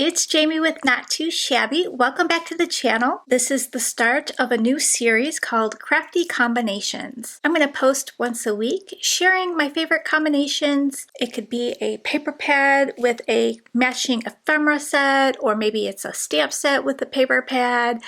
it's Jamie with Not Too Shabby. Welcome back to the channel. This is the start of a new series called Crafty Combinations. I'm going to post once a week sharing my favorite combinations. It could be a paper pad with a matching ephemera set, or maybe it's a stamp set with a paper pad.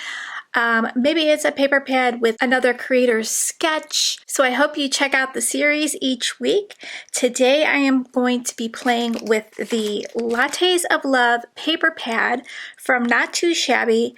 Maybe it's a paper pad with another creator's sketch. So I hope you check out the series each week. Today I am going to be playing with the Lattes of Love paper pad from Not Too Shabby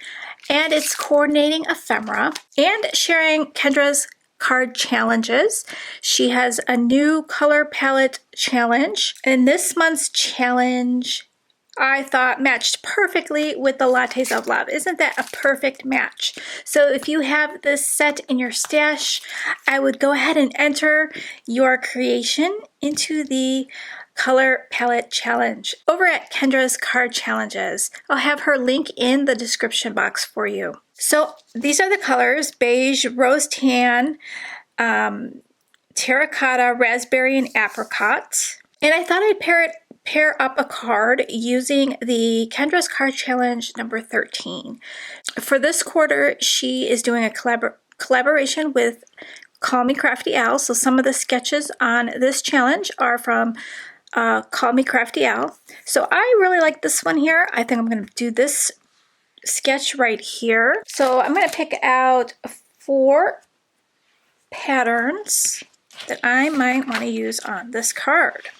and its coordinating ephemera, and sharing Kendra's card challenges. She has a new color palette challenge, and this month's challenge I thought matched perfectly with the Lattes of Love. Isn't that a perfect match? So if you have this set in your stash, I would go ahead and enter your creation into the color palette challenge over at Kendra's card challenges. I'll have her link in the description box for you. So these are the colors: beige, rose tan, terracotta, raspberry, and apricot. And I thought I'd pair up a card using the Kendra's card challenge number 13. For this quarter, she is doing a collaboration with Call Me Crafty Al. So some of the sketches on this challenge are from Call Me Crafty Al. So I really like this one here. I think I'm going to do this sketch right here. So I'm going to pick out 4 patterns that I might want to use on this card.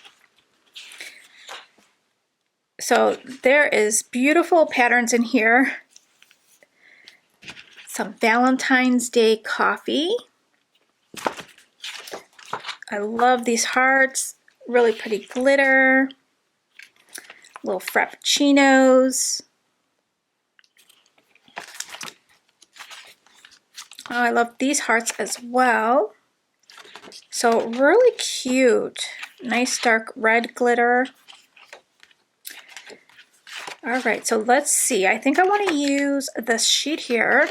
So there is beautiful patterns in here. Some Valentine's Day coffee. I love these hearts. Really pretty glitter. Little frappuccinos. Oh, I love these hearts as well. So really cute. Nice dark red glitter. All right, so let's see. I think I want to use this sheet here.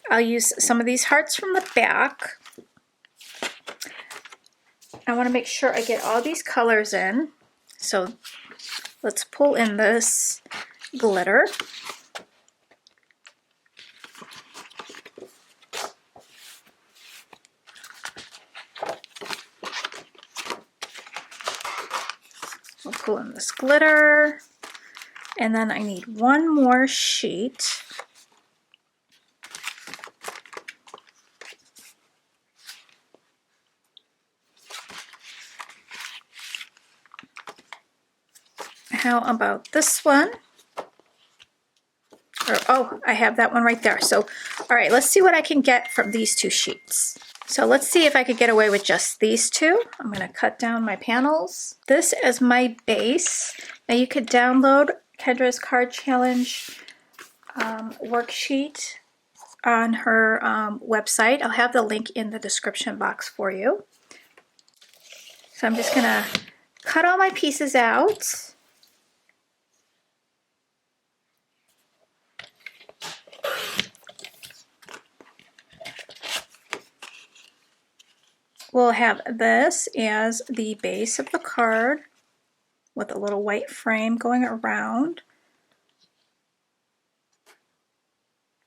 I'll use some of these hearts from the back. I want to make sure I get all these colors in. So let's pull in this glitter. We'll pull in this glitter. And then I need one more sheet. How about this one? Oh, I have that one right there. So, all right, let's see what I can get from these 2 sheets. So let's see if I could get away with just these 2. I'm going to cut down my panels. This is my base. Now you could download Kendra's card challenge worksheet on her website. I'll have the link in the description box for you. So I'm just gonna cut all my pieces out. We'll have this as the base of the card, with a little white frame going around.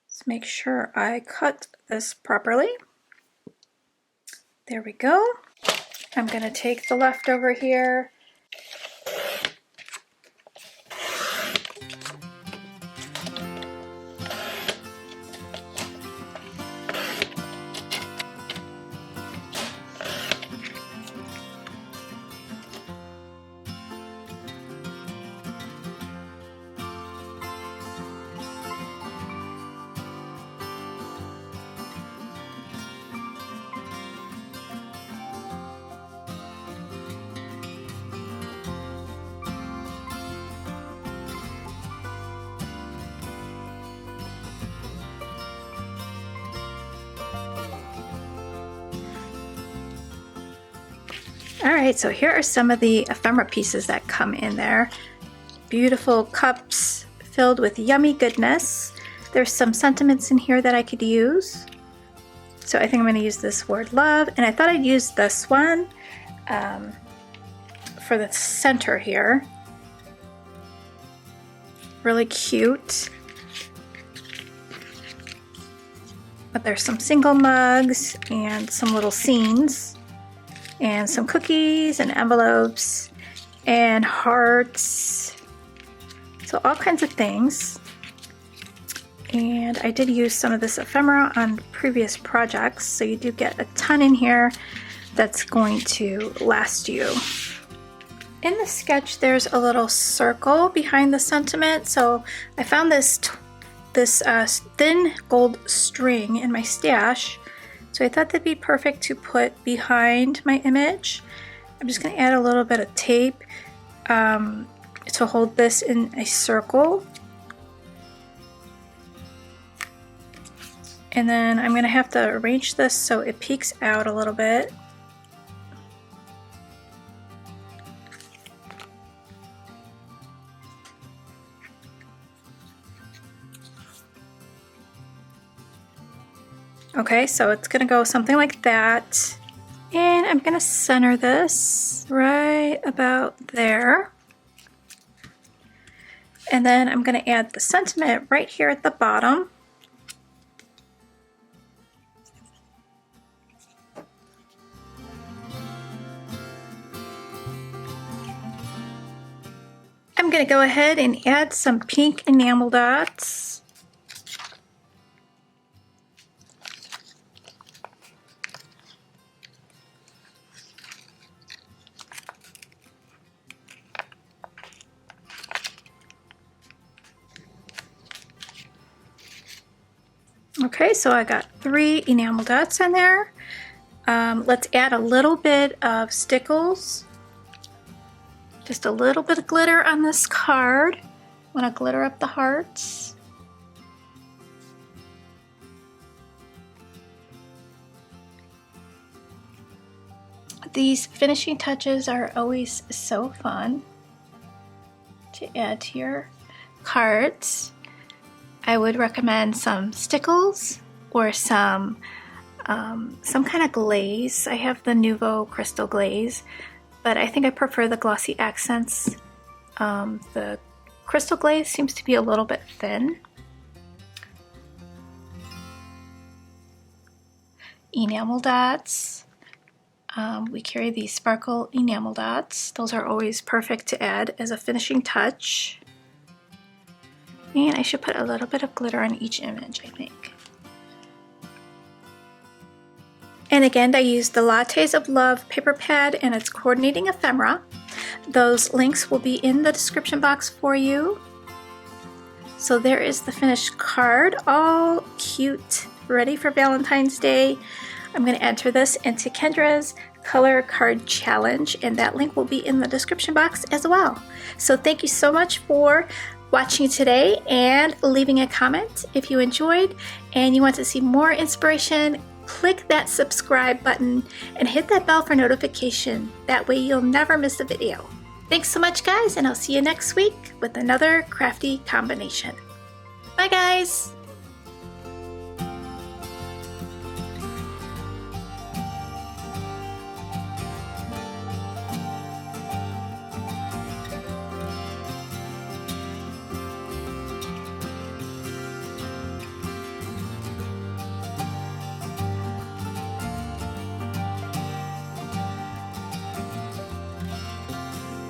Let's make sure I cut this properly. There we go. I'm going to take the leftover here. All right, so here are some of the ephemera pieces that come in there. Beautiful cups filled with yummy goodness. There's some sentiments in here that I could use. So I think I'm going to use this word love, and I thought I'd use this one for the center here. really cute. But there's some single mugs and some little scenes and some cookies and envelopes and hearts. So all kinds of things. And I did use some of this ephemera on previous projects, so you do get a ton in here that's going to last you. In the sketch, there's a little circle behind the sentiment. So I found this thin gold string in my stash. So I thought that'd be perfect to put behind my image. I'm just gonna add a little bit of tape to hold this in a circle. And then I'm gonna have to arrange this so it peeks out a little bit. Okay, so it's gonna go something like that. And I'm gonna center this right about there. And then I'm gonna add the sentiment right here at the bottom. I'm gonna go ahead and add some pink enamel dots. Okay, so I got 3 enamel dots in there. Let's add a little bit of stickles. Just a little bit of glitter on this card. Want to glitter up the hearts. These finishing touches are always so fun to add to your cards. I would recommend some stickles or some kind of glaze. I have the Nouveau Crystal Glaze, but I think I prefer the glossy accents. The crystal glaze seems to be a little bit thin. Enamel dots. We carry these sparkle enamel dots. Those are always perfect to add as a finishing touch. And I should put a little bit of glitter on each image, I think. And again, I used the Lattes of Love paper pad and its coordinating ephemera. Those links will be in the description box for you. So there is the finished card, all cute, ready for Valentine's Day. I'm going to enter this into Kendra's Color Card Challenge, and that link will be in the description box as well. So thank you so much for watching today and leaving a comment if you enjoyed and you want to see more inspiration. Click that subscribe button and hit that bell for notification. That way you'll never miss a video. Thanks so much, guys, and I'll see you next week with another crafty combination. Bye, guys!